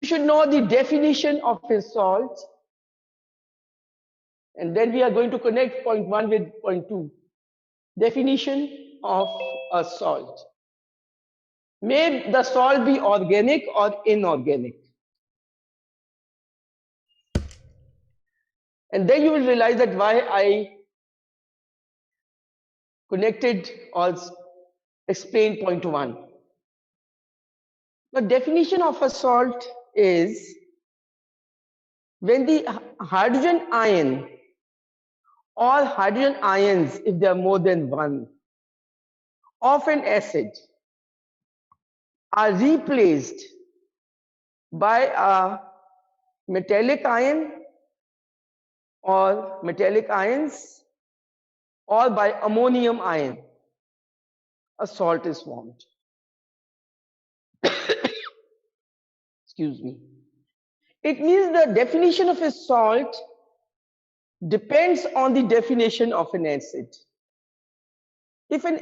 should know the definition of a salt, and then we are going to connect point 1 with point 2. Definition of a salt. May the salt be organic or inorganic. And then you will realize that why I connected or explained point 1. The definition of a salt is when the hydrogen ion or hydrogen ions, if there are more than one, of an acid are replaced by a metallic ion or metallic ions or by ammonium ion, a salt is formed. Excuse me. It means the definition of a salt depends on the definition of an acid. If an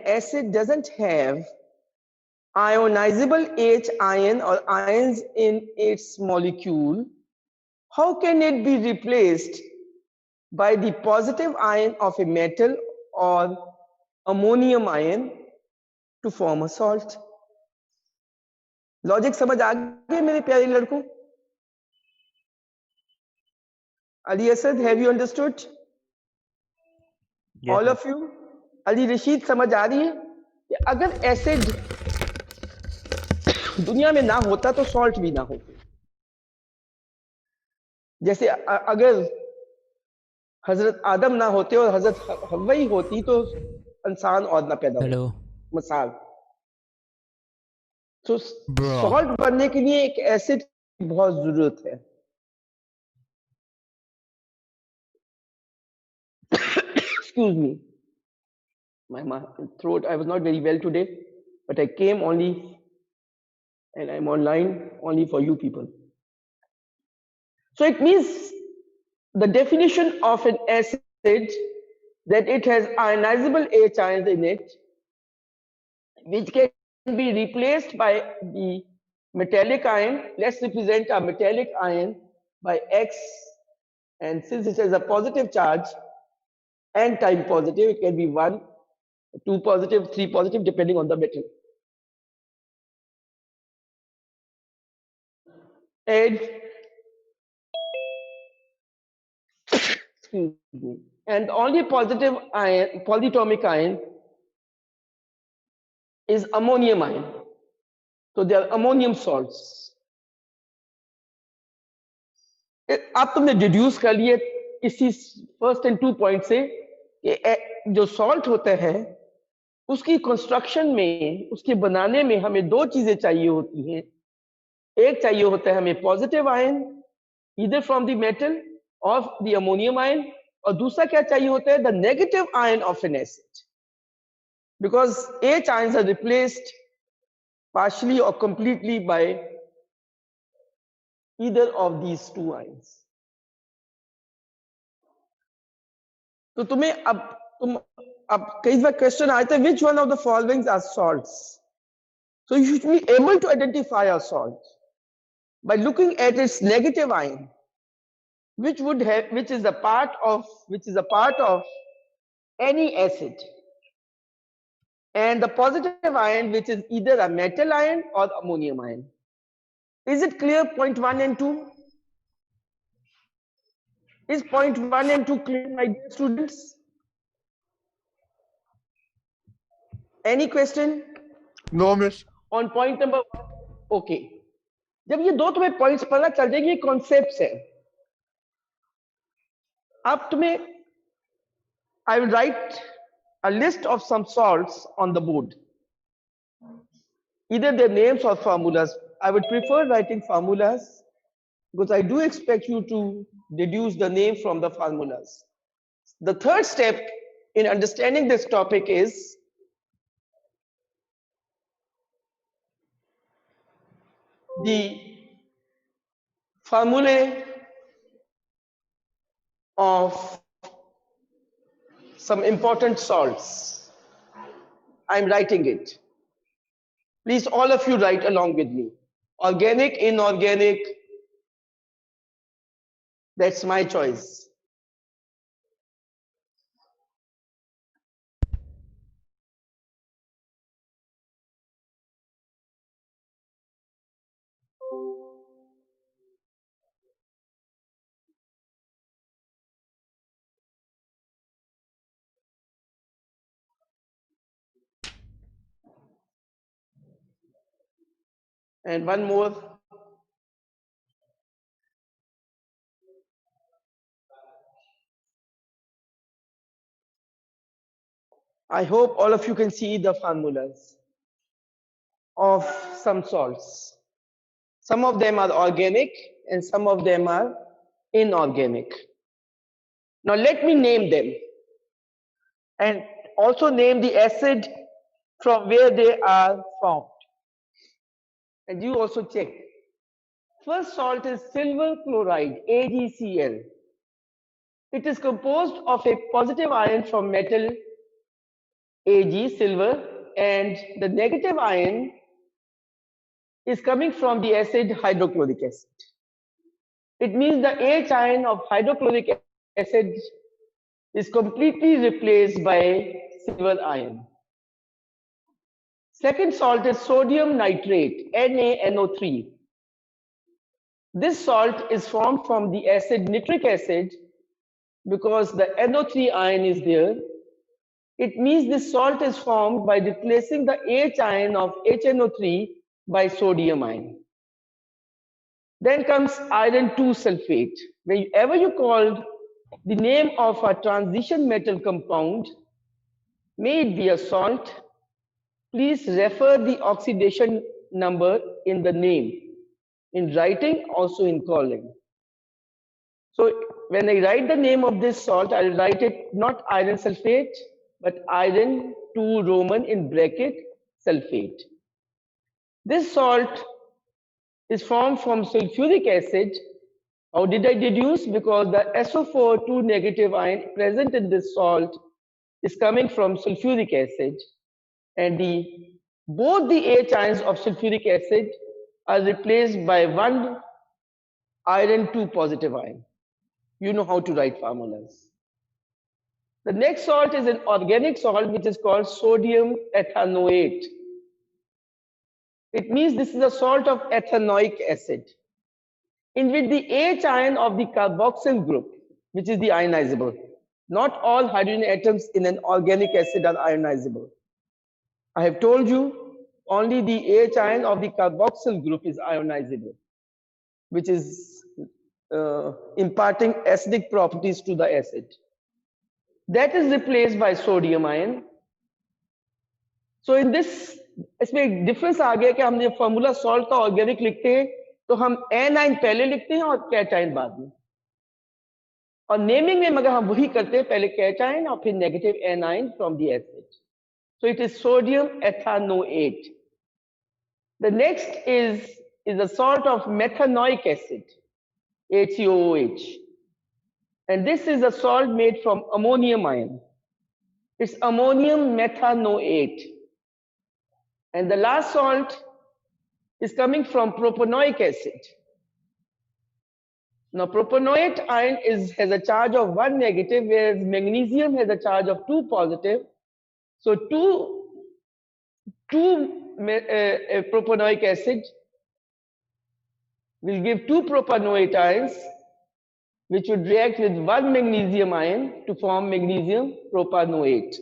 acid doesn't have ionizable H ion or ions in its molecule, how can it be replaced by the positive ion of a metal or ammonium ion to form a salt? Logic समझ आ गई मेरे प्यारे लड़कों? Ali Asad, have you understood? Yes, All of you? Ali Rashid, समझ आ रही है कि अगर एसिड दुनिया में ना होता तो सॉल्ट भी ना होते. जैसे अगर हजरत आदम ना होते और हजरत हव्वा ही होती तो इंसान और ना पैदा Hello. होता. मिसाल. तो सॉल्ट बनने के लिए एक एसिड की बहुत जरूरत है. Excuse me. My throat, I was not very well today, but I came only and I'm online only for you people. So it means the definition of an acid that it has ionizable H ions in it, which can be replaced by the metallic ion. Let's represent a metallic ion by X, and since it has a positive charge, n time positive, it can be 1, 2 positive, 3 positive, depending on the metal. And excuse me, and only positive ion, polyatomic ion, is ammonium ion. So they are ammonium salts. आप तुमने deduce कर लिए इसी first and 2 point से कि जो salt होता है उसकी कंस्ट्रक्शन में, उसके बनाने में हमें 2 चीजें चाहिए होती हैं. एक चाहिए होता है हमें positive ion, either from the metal और द अमोनियम आयन, और दूसरा क्या चाहिए होता है, the negative ion of N acid, because H ions are replaced partially or completely by either of these 2 ions. तो तुम्हें अब कई बार क्वेश्चन आए थे, which one of the following are salts? So you should be able to identify a salt by looking at its negative ion, which is a part of any acid, and the positive ion, which is either a metal ion or ammonium ion. Is it clear, point 1 and 2? Is point 1 and 2 clear, my dear students? Any question? No, miss. On point number 1, okay. जब ये 2 तुम्हें points पता चल जाएंगे, ये concepts है. अब तुम्हें I will write a list of some salts on the board, either their names or formulas. I would prefer writing formulas because I do expect you to deduce the name from the formulas. The third step in understanding this topic is the formulae of some important salts. I'm writing it. Please, all of you write along with me. Organic, inorganic, that's my choice. And one more. I hope all of you can see the formulas of some salts. Some of them are organic and some of them are inorganic. Now let me name them and also name the acid from where they are formed. And you also check. First salt is silver chloride, AgCl. It is composed of a positive ion from metal Ag, silver, and the negative ion is coming from the acid hydrochloric acid. It means the H ion of hydrochloric acid is completely replaced by silver ion. Second salt is sodium nitrate, NaNO3. This salt is formed from the acid nitric acid because the NO3 ion is there. It means this salt is formed by replacing the H ion of HNO3 by sodium ion. Then comes iron 2 sulfate. Whenever you call the name of a transition metal compound, may it be a salt, please refer the oxidation number in the name, in writing, also in calling. So when I write the name of this salt, I'll write it not iron sulfate, but iron 2 Roman in bracket sulfate. This salt is formed from sulfuric acid. How did I deduce? Because the SO4 2 negative ion present in this salt is coming from sulfuric acid, and both the H ions of sulfuric acid are replaced by one iron 2 positive ion. You know how to write formulas. The next salt is an organic salt which is called sodium ethanoate. It means this is a salt of ethanoic acid, in which the H ion of the carboxyl group, which is the ionizable. Not all hydrogen atoms in an organic acid are ionizable. I have told you only the H ion of the carboxyl group is ionizable, which is imparting acidic properties to the acid. That is replaced by sodium ion. So in this, इसमें एक difference आ गया कि हमने formula salt का organic लिखते हैं तो हम एनाइन पहले लिखते हैं और कैटाइन बाद में, और नेमिंग में मगर हम वही करते हैं, पहले कैटाइन और फिर negative A9 from the acid. So it is sodium ethanoate. The next is a salt of methanoic acid, HCOOH. And this is a salt made from ammonium ion. It's ammonium methanoate. And the last salt is coming from propanoic acid. Now, propanoate ion has a charge of 1 negative, whereas magnesium has a charge of 2 positive. So, propanoic acid will give 2 propanoate ions, which would react with 1 magnesium ion to form magnesium propanoate.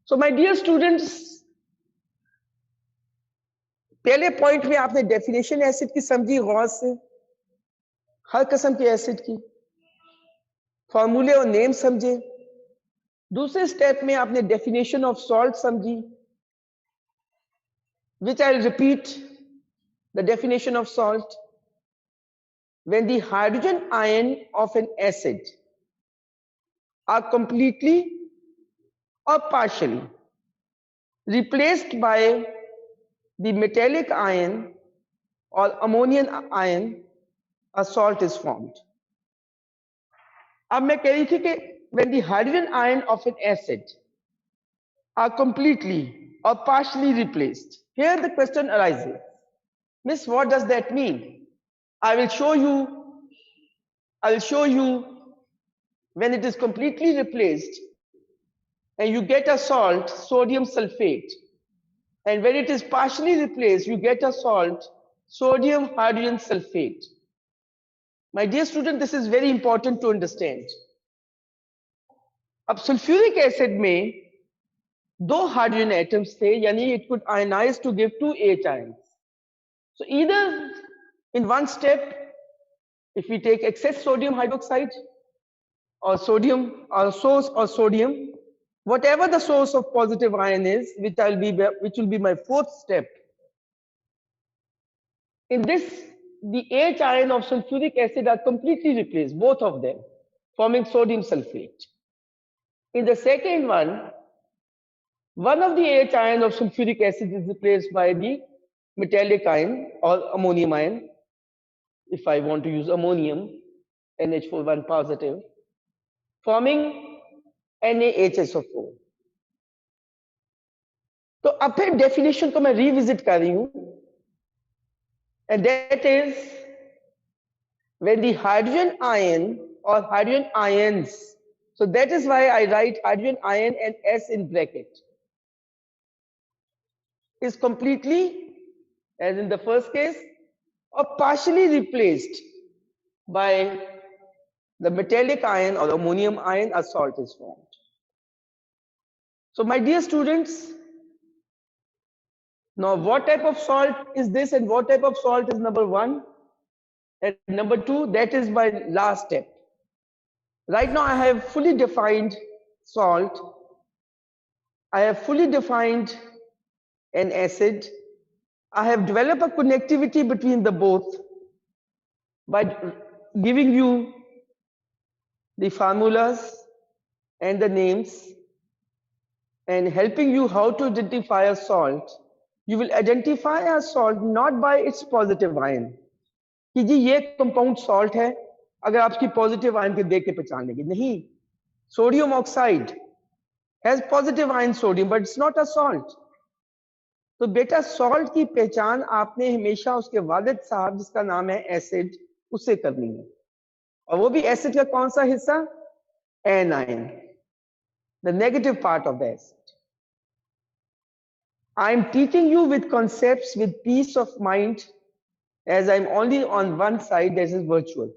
So, my dear students, पहले point में आपने definition acid की समझी गौर से, हर किस्म के acid की फॉर्मूले और नेम समझे. दूसरे स्टेप में आपने डेफिनेशन ऑफ सॉल्ट समझी, which I'll repeat the definition of salt. When the hydrogen ion of an acid are completely or partially replaced by the metallic ion or ammonium ion, a salt is formed. अब मैं कह रही थी कि when the hydrogen ion of an acid are completely or partially replaced, Here the question arises, Miss, what does that mean? I will show you when it is completely replaced and you get a salt, sodium sulfate, and when it is partially replaced, you get a salt, sodium hydrogen sulfate. My dear student, this is very important to understand. अब sulphuric acid में 2 hydrogen atoms थे, यानी it could ionize to give 2 H ions. So either in one step, if we take excess sodium hydroxide or sodium or source or sodium, whatever the source of positive ion is, which will be my fourth step. In this, the H ion of sulfuric acid are completely replaced, both of them, forming sodium sulfate. In the second one of the H ion of sulfuric acid is replaced by the metallic ion or ammonium ion. If I want to use ammonium, NH4 positive, forming NaHSO4. तो अब फिर definition को मैं revisit कर रही हूं, and that is when the hydrogen ion or hydrogen ions, so that is why I write hydrogen ion and S in bracket, is completely, as in the first case, or partially replaced by the metallic ion or ammonium ion, a salt is formed. So my dear students, now what type of salt is this and what type of salt is number 1 and number 2, that is my last step. Right now I have fully defined salt, I have fully defined an acid, I have developed a connectivity between the both by giving you the formulas and the names and helping you how to identify a salt. You will identify a salt not by its positive ion, कि जी ये compound salt है, अगर आप इसकी positive ion को देख के पहचान लेंगे, नहीं. Sodium oxide has positive ion sodium, but it's not a salt. तो बेटा salt की पहचान आपने हमेशा उसके वालिद साहब जिसका नाम है acid, उससे करनी है. और वो भी acid का कौन सा हिस्सा? anion, the negative part of the acid. I am teaching you with concepts with peace of mind, as I am only on one side, that is virtual.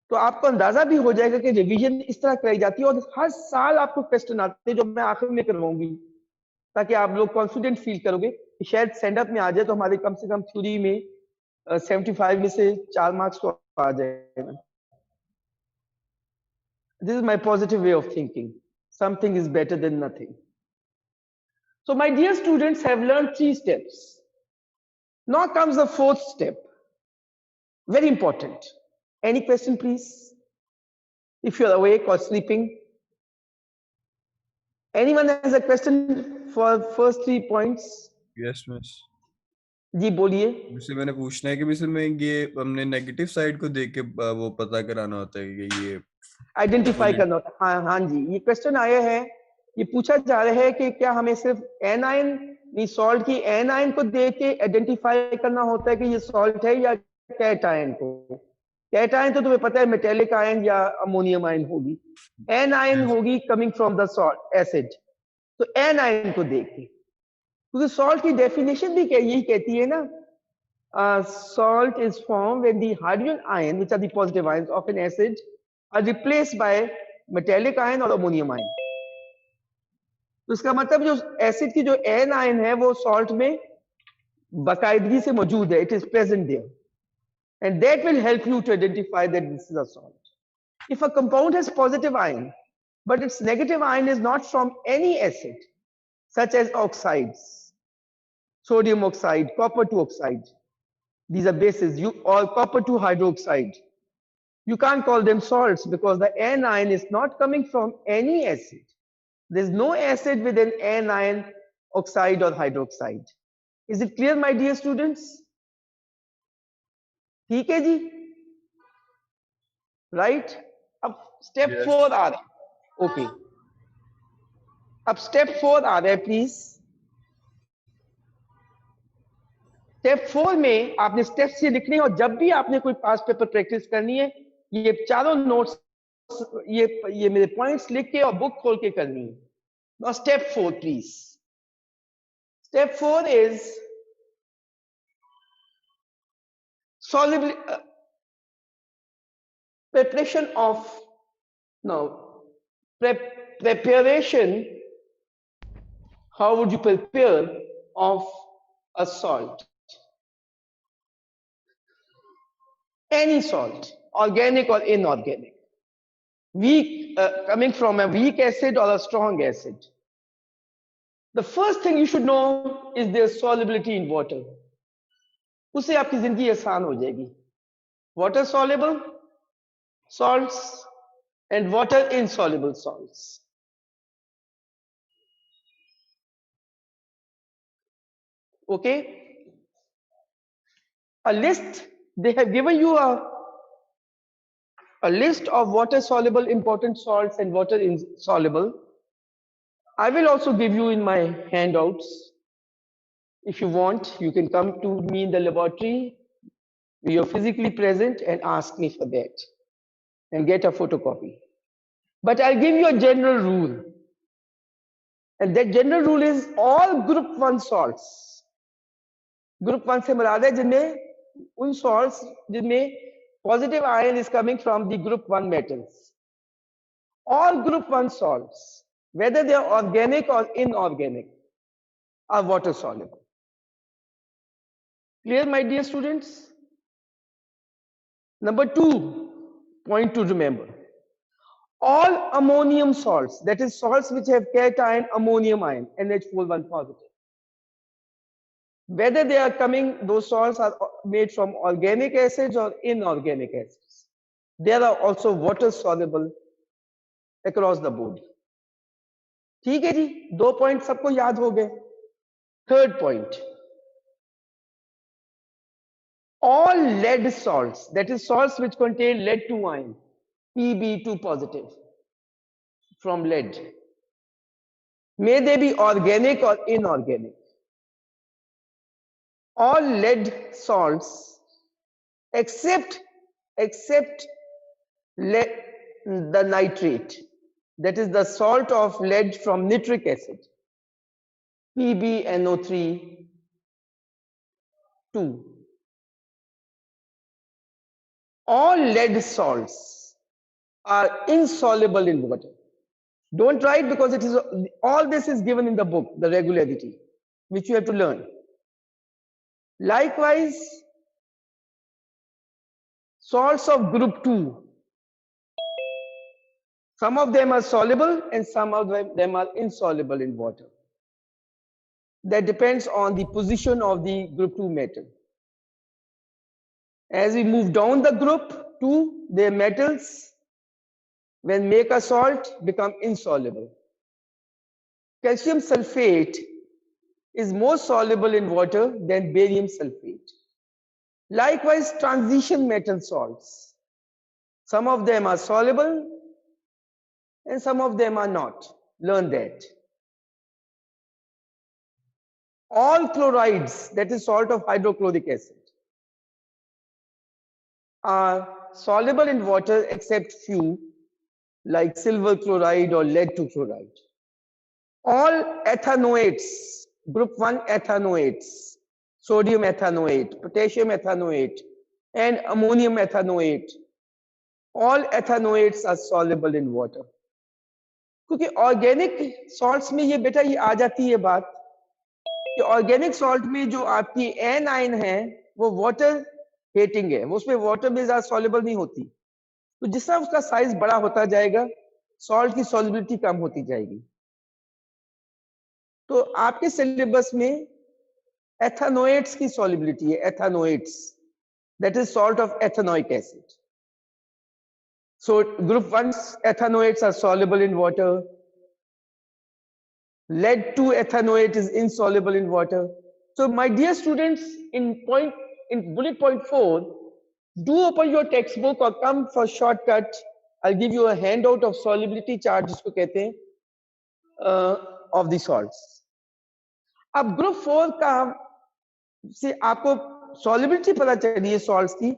तो आपको अंदाजा भी हो जाएगा कि रिवीजन इस तरह कराई जाती है और हर साल आपको क्वेश्चन आते हैं जो मैं आखिर में करवाऊंगी, ताकि आप लोग कॉन्फिडेंट फील करोगे कि शायद सेंड अप में आ जाए तो हमारे कम से कम थ्योरी में 75 में से 4 मार्क्स तो आ जाएगा. This is my positive way of thinking. Something is better than nothing. So my dear students have learned 3 steps. Now comes the 4th step. Very important. Any question, please? If you're awake or sleeping. Anyone has a question for first 3 points? Yes, miss. जी बोलिए. मुझसे मैंने पूछना है कि miss में ये हमने negative side को देख के वो पता कराना होता है कि ये आइडेंटिफाई करना होता है. हाँ हाँ जी, ये क्वेश्चन आया है, ये पूछा जा रहा है कि क्या हमें सिर्फ एनायन, सॉल्ट की एनायन को देख के आइडेंटिफाई करना होता है कि ये सॉल्ट है या कैटायन को. कैटायन तो तुम्हें पता है मेटेलिक आयन या अमोनियम आयन होगी, एनायन होगी coming from the salt acid. तो एनायन को देख के, क्योंकि सॉल्ट की डेफिनेशन भी यही कहती है ना, salt is formed when the hydrogen ion, which are the positive ions of an acid, are replaced by metallic ion or ammonium ion. तो इसका मतलब जो एसिड की जो एन आयन है वो सॉल्ट में बाकायदगी से मौजूद है, it is present there, and that will help you to identify that this is a salt. If a compound has positive ion but its negative ion is not from any acid, such as oxides, sodium oxide, copper 2 oxide, these are bases, or copper 2 hydroxide, you can't call them salts because the anion is not coming from any acid. There's no acid with an anion, oxide or hydroxide. Is it clear, my dear students? ठीक है जी, right? अब step 4 आ रहा है. Okay. अब step 4 आ रहा है, please. Step 4 में आपने स्टेप्स ये लिखने हैं और जब भी आपने कोई पास पेपर प्रैक्टिस करनी है ये चारों नोट्स ये मेरे पॉइंट्स लिख के और बुक खोल के करनी है. Now step 4 please. Step 4 is soluble preparation of now preparation. How would you prepare of a salt? Any salt, organic or inorganic, weak, coming from a weak acid or a strong acid. The first thing you should know is their solubility in water. उससे आपकी जिंदगी आसान हो जाएगी. Water soluble salts and water insoluble salts. Okay, a list, they have given you a list of water soluble important salts and water insoluble. I will also give you in my handouts. If you want, you can come to me in the laboratory. You're physically present and ask me for that and get a photocopy. But I'll give you a general rule. And that general rule is all group 1 salts. Group 1 से मुराद है जिनमें उन salts जिनमें positive ion is coming from the group 1 metals. All group 1 salts, whether they are organic or inorganic, are water soluble. Clear, my dear students? Number 2 point to remember. All ammonium salts, that is salts which have cation ammonium ion, NH41 positive. Whether they are coming, those salts are made from organic acids or inorganic acids. They are also water soluble across the board. ठीक है जी, 2 point सबको याद हो गए. Third point, all lead salts, that is salts which contain lead 2 ion, Pb2 positive from lead, may they be organic or inorganic. All lead salts except lead, the nitrate, that is the salt of lead from nitric acid, PbNO3 2. All lead salts are insoluble in water. Don't write because it is all this is given in the book, the regularity, which you have to learn. Likewise, salts of group 2, some of them are soluble and some of them are insoluble in water. That depends on the position of the group 2 metal. As we move down the group 2, their metals, when make a salt, become insoluble. Calcium sulfate is more soluble in water than barium sulfate. Likewise, transition metal salts, some of them are soluble and some of them are not. Learn that. All chlorides, that is salt of hydrochloric acid, are soluble in water except few, like silver chloride or lead 2 chloride. All ethanoates, group 1 ethanoates, sodium ethanoate, potassium ethanoate, and ammonium ethanoate, all ethanoates are soluble in water. क्योंकि organic salts में ये बेटा ये आ जाती है बात कि organic salt में जो आपकी एन आयन है वो वाटर हेटिंग है, वो उसमें वाटर में ज्यादा सॉल्युबल नहीं होती. तो जिस तरह उसका साइज बड़ा होता जाएगा सॉल्ट की सॉल्युबिलिटी कम होती जाएगी. तो आपके सिलेबस में एथेनोएट्स की सॉल्युबिलिटी है, ethanoates, that is salt of ethanoic acid. So group 1 ethanoates are soluble in water. Lead 2 ethanoate is insoluble in water. So my dear students, in bullet point 4, do open your textbook or come for shortcut. I'll give you a handout of solubility chart जिसको कहते हैं of the salts. अब group 4 का से आपको solubility पता चली है सॉल्ट्स की,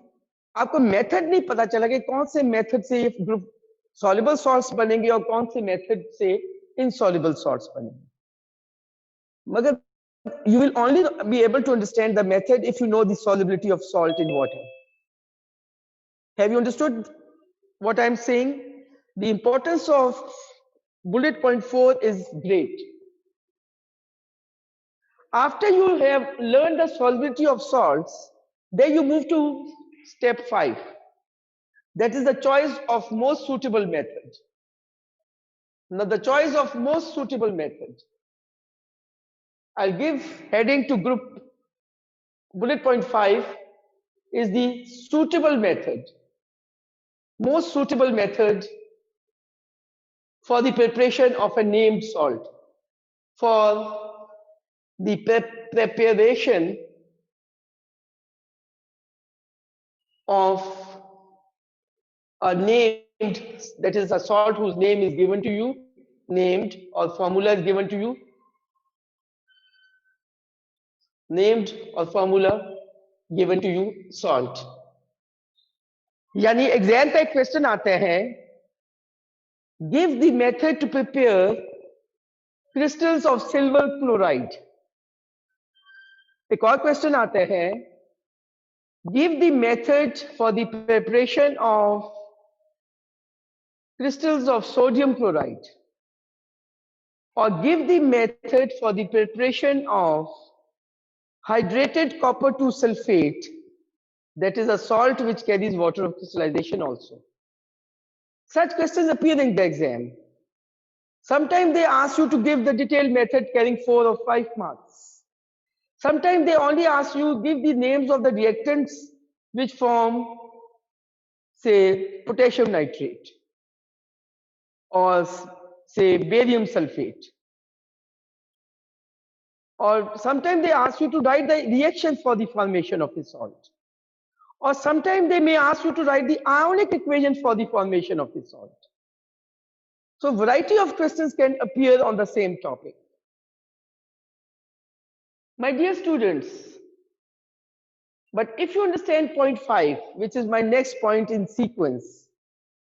आपको मेथड नहीं पता चला कि कौन से मेथड से ये ग्रुप सॉल्युबल सॉल्ट्स बनेंगे और कौन से मेथड से इनसॉल्युबल सॉल्ट्स बनेंगे. मगर you will only be able to understand the method if you know the solubility of salt in water. Have you understood what I'm saying? The importance of bullet point 4 is great. After you have learned the solubility of salts, then you move to step 5. That is the choice of most suitable method. Now the choice of most suitable method. I'll give heading to group bullet point 5 is the suitable method. Most suitable method for the preparation of a named salt. For the preparation of a named, that is a salt whose name is given to you, named, or formula is given to you, named or formula given to you, salt. यानी exam का एक question आते हैं, give the method to prepare crystals of silver chloride. एक और question आते हैं, give the method for the preparation of crystals of sodium chloride, or give the method for the preparation of hydrated copper 2 sulfate, that is a salt which carries water of crystallization also. Such questions appear in the exam. Sometimes they ask you to give the detailed method carrying 4 or 5 marks. Sometimes they only ask you give the names of the reactants which form, say, potassium nitrate or say barium sulfate. Or sometimes they ask you to write the reaction for the formation of the salt. Or sometimes they may ask you to write the ionic equation for the formation of the salt. So variety of questions can appear on the same topic. My dear students, but if you understand point 5, which is my next point in sequence,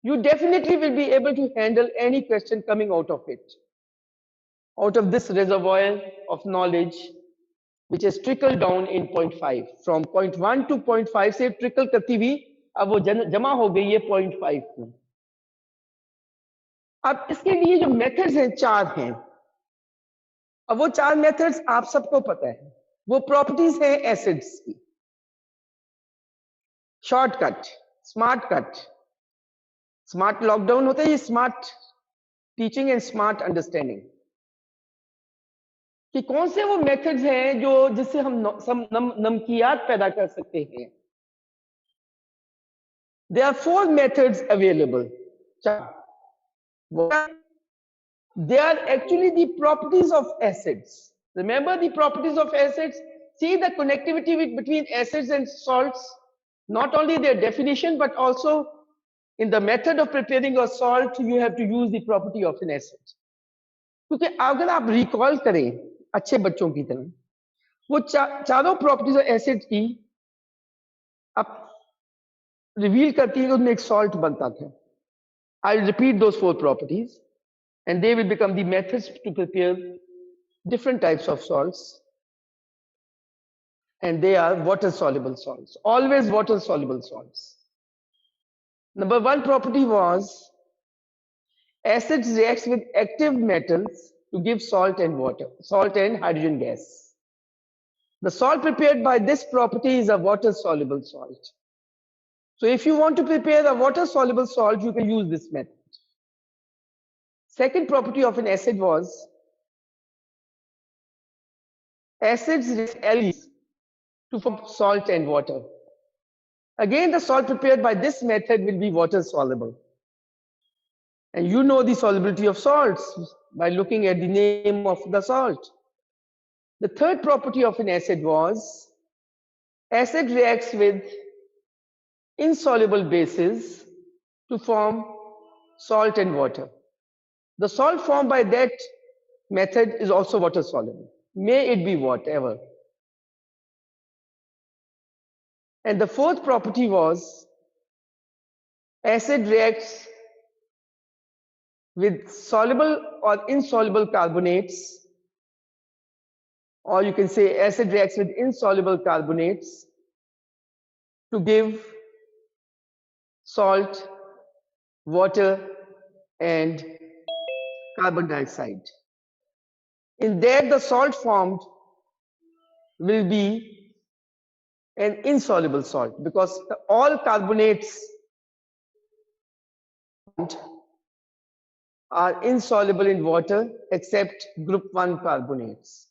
you definitely will be able to handle any question coming out of it, out of this reservoir of knowledge, which is trickled down in point 5. From point 1 to point 5 से trickle करती हुई अब वो जमा हो गई है point 5 में. अब इसके लिए जो मेथड्स हैं 4 हैं. अब वो 4 मेथड्स आप सबको पता है. वो प्रॉपर्टीज हैं एसिड्स की. Shortcut, smart cut, smart lockdown होता है, ये smart teaching and smart understanding. कि कौन से वो मेथड्स हैं जो जिससे हम नमकियात पैदा कर सकते हैं. There are 4 methods available. They are actually the properties of acids. Remember the properties of acids? See the connectivity between acids and salts. Not only their definition, but also in the method of preparing a salt, you have to use the property of an acid. क्योंकि अगर आप recall करें अच्छे बच्चों की तरह, वो चारों प्रॉपर्टीज ऑफ एसिड की आप रिवील करती है कि उनमें एक सॉल्ट बनता था. I repeat those 4 properties and they will become the methods to prepare different types of salts, and they are water soluble salts, always water soluble salts. Number 1 property was acids reacts with active metals to give salt and water, salt and hydrogen gas. The salt prepared by this property is a water soluble salt. So if you want to prepare a water soluble salt, you can use this method. Second property of an acid was acids react alkenes to form salt and water. Again, the salt prepared by this method will be water soluble. And you know the solubility of salts by looking at the name of the salt. The third property of an acid was acid reacts with insoluble bases to form salt and water. The salt formed by that method is also water soluble. May it be whatever. And the fourth property was acid reacts with soluble or insoluble carbonates, or you can say acid reacts with insoluble carbonates to give salt, water, and carbon dioxide. In that, the salt formed will be an insoluble salt because all carbonates are insoluble in water except group 1 carbonates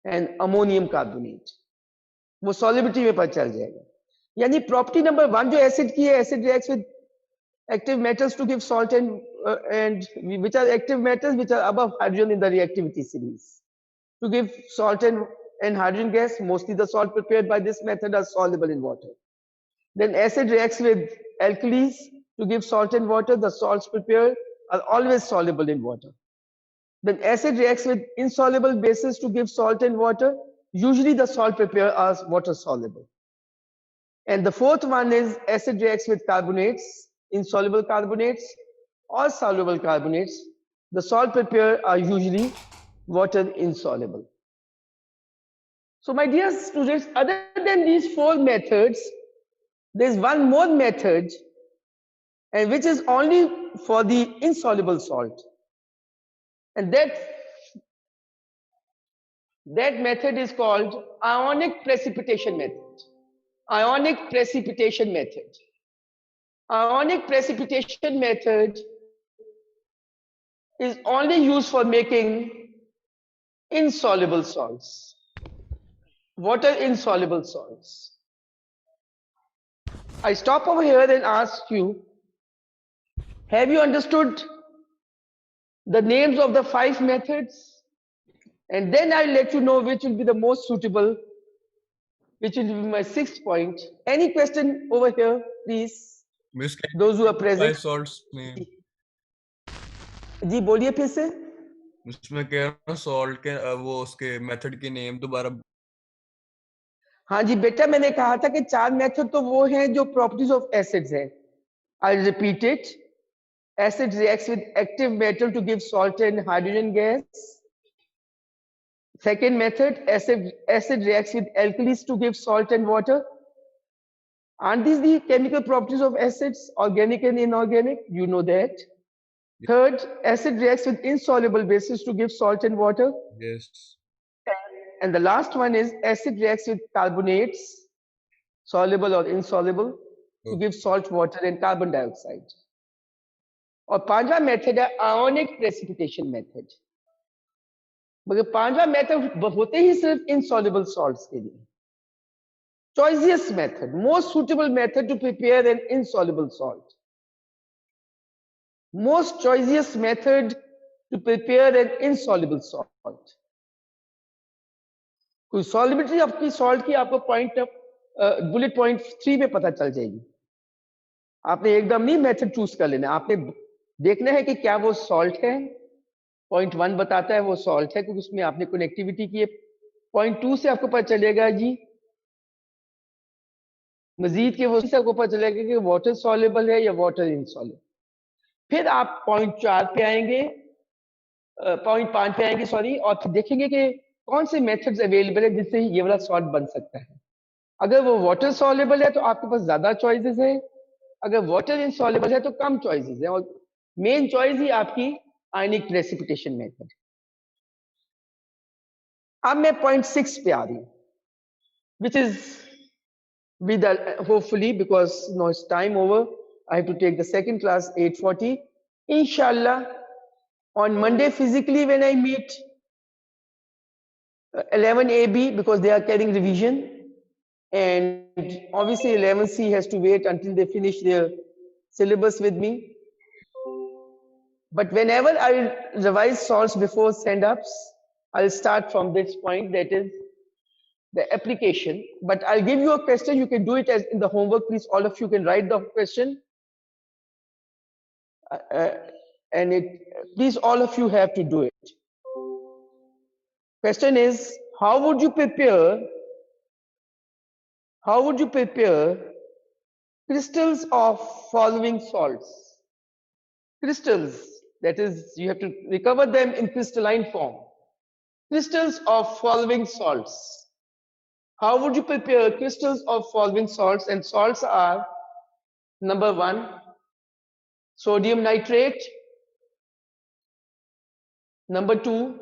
and ammonium carbonate. वो solubility में पता चल जाएगा. यानी property number 1 जो acid की है, acid reacts with active metals to give salt and which are active metals which are above hydrogen in the reactivity series. To give salt and hydrogen gas, mostly the salt prepared by this method are soluble in water. Then acid reacts with alkalis to give salt and water. The salts prepared are always soluble in water. Then acid reacts with insoluble bases to give salt and water. Usually the salt prepared are water soluble. And the fourth one is acid reacts with carbonates, insoluble carbonates or soluble carbonates. The salt prepared are usually water insoluble. So my dear students, other than these four methods, there is one more method, and which is only for the insoluble salt. And that method is called ionic precipitation method. Ionic precipitation method. Ionic precipitation method is only used for making insoluble salts, water insoluble salts. I stop over here and ask you, have you understood the names of the 5 methods? And then I'll let you know which will be the most suitable, which will be my 6th point. Any question over here, please? Miss, Those who are present. 5 salts name. जी बोलिए फिर से. उसमें कह रहा हूँ salt के वो उसके मेथड के नेम दोबारा. हाँ जी बेटा, मैंने कहा था कि 4 मेथड तो वो हैं जो प्रॉपर्टीज ऑफ एसिड्स हैं. I'll repeat it. Acid reacts with active metal to give salt and hydrogen gas. Second method, acid reacts with alkalis to give salt and water. Aren't these the chemical properties of acids, organic and inorganic? You know that. Third, acid reacts with insoluble bases to give salt and water. Yes. And the last one is acid reacts with carbonates, soluble or insoluble, to give salt, water and carbon dioxide. और पांचवा method है ionic precipitation method. मगर पांचवा method होते ही सिर्फ insoluble salts के लिए. Choicest method, most suitable method to prepare an insoluble salt. Most choicest method to prepare an insoluble salt. कोई solubility आपकी salt की आपको पॉइंट बुलेट पॉइंट 3 में पता चल जाएगी. आपने एकदम नहीं मेथड चूज कर लेना, आपने देखना है कि क्या वो सॉल्ट है. पॉइंट 1 बताता है वो सॉल्ट है क्योंकि उसमें आपने कनेक्टिविटी की है. पॉइंट 2 से आपको पता चलेगा जी मजीद के वो से आपको पता चलेगा कि वाटर सॉल्युबल है या वाटर इनसॉल्युबल. फिर आप पॉइंट 4 पे आएंगे, पॉइंट 5 पे आएंगे सॉरी, और फिर देखेंगे कि कौन से मेथड्स अवेलेबल है जिससे ये वाला सॉल्ट बन सकता है. अगर वो वाटर सॉल्युबल है तो आपके पास ज्यादा चॉइसेस है, अगर वाटर इनसॉल्युबल है तो कम चॉइसेस है, और मेन चॉइस ही आपकी आयनिक प्रेसिपिटेशन मेथड. अब मैं पॉइंट 6 पे आ रही हूं, which is with hopefully because now it's time over, I have to take the second class 8:40. Inshallah, on Monday physically when I meet 11AB because they are carrying revision, and obviously 11C has to wait until they finish their syllabus with me. But whenever I revise salts before send-ups, I'll start from this point, that is the application. But I'll give you a question. You can do it as in the homework. Please, all of you can write the question. Please, all of you have to do it. Question is, how would you prepare How would you prepare crystals of following salts? Crystals, that is, you have to recover them in crystalline form. Crystals of following salts. How would you prepare crystals of following salts? And salts are: number 1, sodium nitrate; number 2,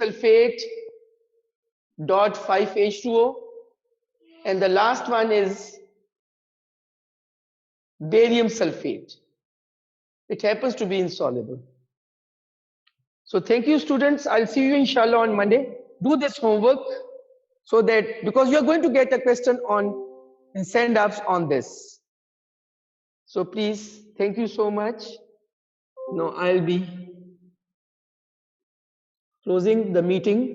sulfate dot 5H2O; and the last one is barium sulfate. It happens to be insoluble. So thank you, students. I'll see you inshallah on Monday. Do this homework so that, because you're going to get a question on and send ups on this. So please, thank you so much. Now I'll be closing the meeting.